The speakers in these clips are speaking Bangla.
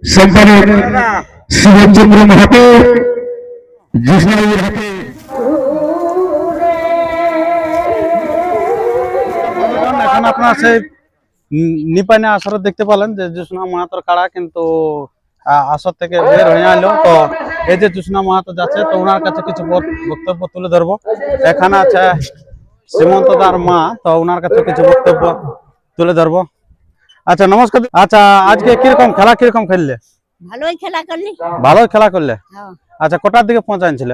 সম্পাদক শিবচন্দ্র মাহাতো, জ্যোৎস্নাবাবুর হাতে এখন আপনার সেই নিপানে আসরে দেখতে পেলেন যে জ্যোৎস্না মাহাতোর কাড়া কিন্তু আসর থেকে বের হয়ে আলো। তো এই যে জ্যোৎস্না মাহাতো যাচ্ছে, তো ওনার কাছে কিছু বক্তব্য তুলে ধরবো। এখানে আছে শ্রীমন্ত দার মা, তো ওনার কাছে কিছু বক্তব্য তুলে ধরবো। আচ্ছা, নমস্কার। আচ্ছা, আজকে কিরকম খেলা কিরকম খেললে? ভালোই খেলা করলি। ভালোই খেলা করলে। হ্যাঁ। আচ্ছা, কটার দিকে পৌঁছাইছিল?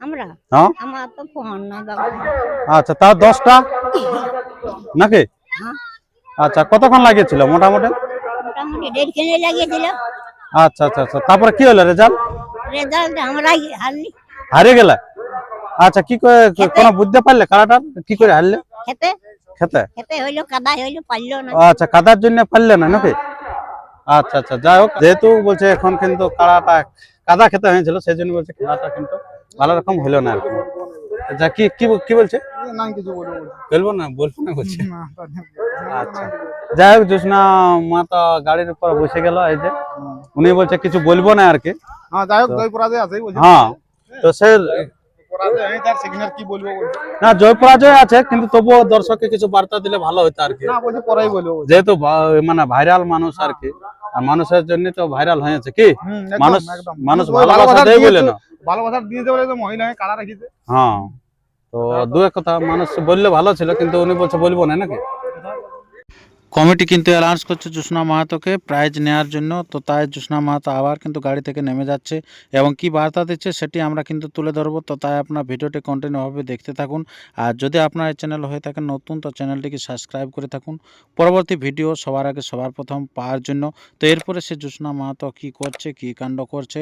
আমরা হ্যাঁ। আমার তো ফোন নাই বাবা। আচ্ছা, তাও 10টা নাকি? হ্যাঁ, আচ্ছা, কতক্ষণ লাগিয়েছিল মোটামুটি? মোটামুটি 1.5 ঘন্টা লাগিয়েছিল। আচ্ছা আচ্ছা আচ্ছা, তারপরে কি হলো রেজাল্ট? রেজাল্ট আমরা হারলি। হারিয়ে গেলে? আচ্ছা, কি করে কোনো বুঝতে পারলে কারাটার কি করে হারলে? খেতে খেতে? খেতে হইলো, কাদা হইলো, পারলো না। আচ্ছা, কাদার জন্য পারলে না নাকি? আচ্ছা আচ্ছা, যাই হোক, যেহেতু বলছে এখন কিন্তু কারাটা কাদা খেতে হয়েছিল, সেই জন্য বলছে খেলাটা কিন্তু ভালো রকম হলো না আর কি। আচ্ছা, কি কি কি বলছে? বলবো না বলছে। আচ্ছা, যাই হোক, জ্যোৎস্না মা তো গাড়ির উপর বসে গেল। এই যে উনি বলছে কিছু বলবো না আর কি। হ্যাঁ, তো সে না জয় পরাজয় আছে, কিন্তু তবুও দর্শককে কিছু বার্তা দিলে ভালো হতো আর কি। যেহেতু মানে ভাইরাল মানুষ আর কি, আর মানুষের জন্য তো ভাইরাল হয়েছে কি মানুষ মানুষ ভালোবাসা দেয় বলে না, ভালোবাসা দিয়ে দেবে তো মহিলা কারা রাখিছে। হ্যাঁ, তো দু এক কথা মানুষ বললে ভালো ছিল, কিন্তু উনি বলছে বলবো না নাকি। কমিটি কিন্তু অ্যালাউন্স করছে জ্যোৎস্না মাহাতোকে প্রাইজ নেওয়ার জন্য। তো তাই জ্যোৎস্না মাহাতো আবার কিন্তু গাড়ি থেকে নেমে যাচ্ছে এবং কি বার্তা দিচ্ছে সেটি আমরা কিন্তু তুলে ধরবো। তো তাই আপনার ভিডিওটি কন্টিনিউভাবে দেখতে থাকুন। আর যদি আপনার এই চ্যানেল হয়ে থাকেন নতুন, তো চ্যানেলটিকে সাবস্ক্রাইব করে থাকুন পরবর্তী ভিডিও সবার আগে সবার প্রথম পাওয়ার জন্য। তো এরপরে সে জ্যোৎস্না মাহাতো কী করছে, কী কাণ্ড করছে,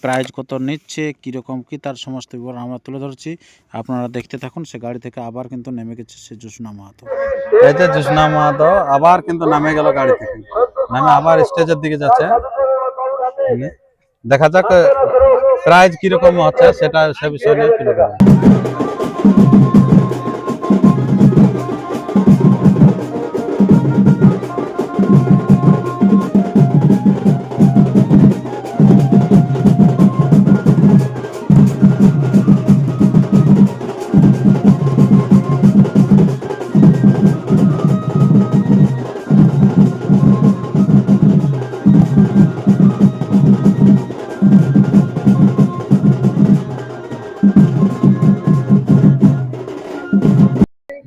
প্রাইজ কত নিচ্ছে, কীরকম কী, তার সমস্ত বিবরণ আমরা তুলে ধরছি। আপনারা দেখতে থাকুন। সে গাড়ি থেকে আবার কিন্তু নেমে গেছে সে জ্যোৎস্না মাহাতো। এই যে জ্যোৎস্না মাহাতো আবার কিন্তু নামে গেল গাড়ি থেকে, নামে আবার স্টেজের দিকে যাচ্ছে। দেখা যাক প্রাইজ কিরকম হচ্ছে সেটা সে বিষয় নিয়ে তুলে ধরবো।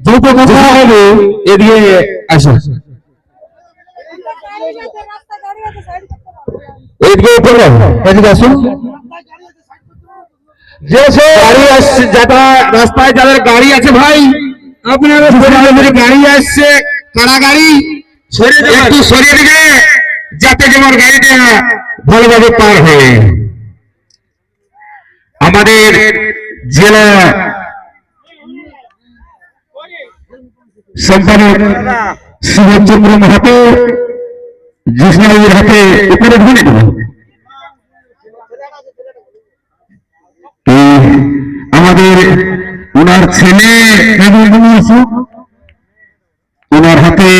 দুটো কথা হবে, এদিকে আসো, এদিকে বলো, এদিকে আসুন। যে সব গাড়ি আসছে, যারা রাস্তায় যাদের গাড়ি আছে ভাই, আপনারা গাড়ি আসছে, কারা গাড়ি একটু সরিয়ে দিকে, যাতে যেমন গাড়িটা ভালোভাবে পার হয়। আমাদের জেলা সম্পাদক শিবচন্দ্র মাহাতো, জ্যোৎস্নাবাবুর হাতে উপরে ধরে দেব। আমাদের ওনার ছেলে ওনার হাতে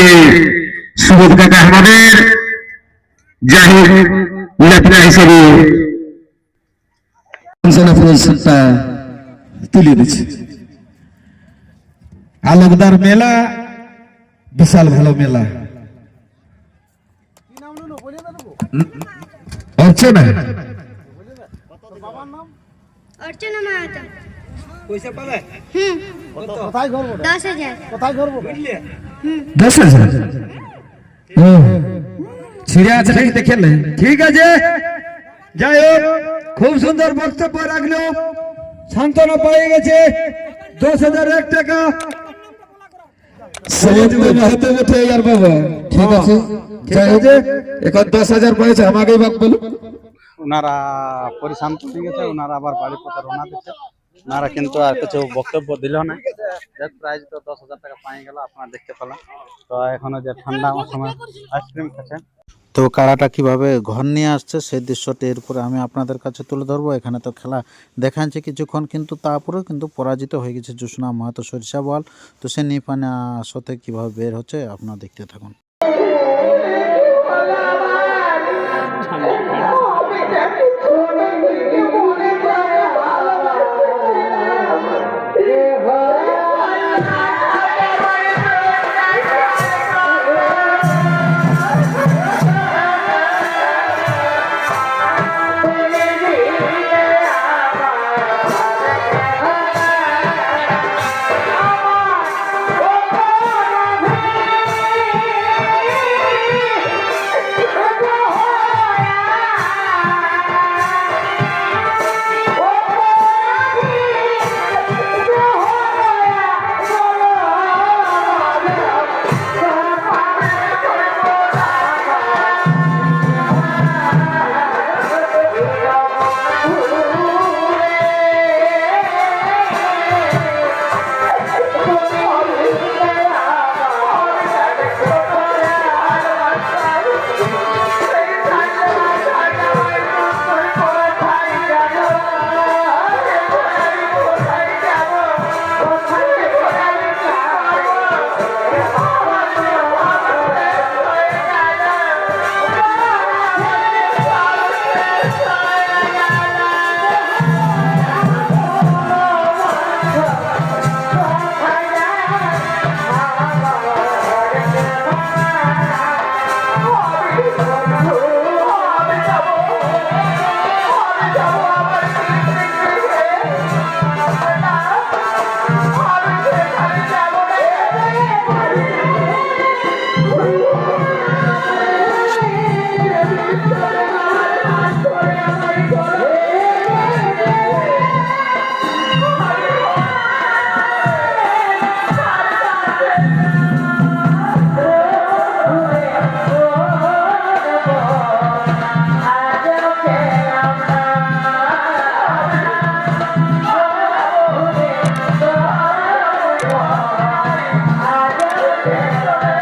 সুবোধ কাকা আমাদের জাহির লেখনা হিসেবে তুলে দিচ্ছে। আলোকদার মেলা, বিশাল ভালো মেলা। অর্চনা অর্চনা মাহাতো। পয়সা পাবে? কোথায় ঘুরবো? 10,000। কোথায় ঘুরবো? 10,000 ছিঁড়ে আছে নাকি দেখেলে? ঠিক আছে, যাই হোক, খুব সুন্দর বক্তব্য রাখলো, সান্ত্বনা পেয়ে গেছে। 10,001 টাকা ঠিক আছে, এখন 10,000 পেয়েছে। আমাকে বলো, ওনারা পরিশান্ত হয়ে গেছে, ওনারা আবার বাড়ি পথে রওনা দিচ্ছে। ওনারা কিন্তু আর কিছু বক্তব্য দিল না। প্রাইজ তো 10,000 টাকা পাই গেল, আপনারা দেখতে পেলাম। তো এখনো যে ঠান্ডা সময় আইসক্রিম খাচ্ছে। তো কাড়াটা কিভাবে ঘর নিয়ে আসছে সেই দৃশ্যটি এরপরে আমি আপনাদের কাছে তুলে ধরবো। এখানে তো খেলা দেখাচ্ছে কিছুক্ষণ, কিন্তু তারপরেও কিন্তু পরাজিত হয়ে গেছে জ্যোৎস্না মাহাতো সরিষা বল। তো সে নিপানে আসতে কিভাবে বের হচ্ছে আপনারা দেখতে থাকুন।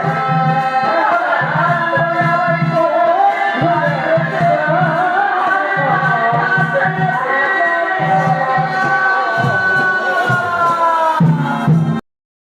Thank you.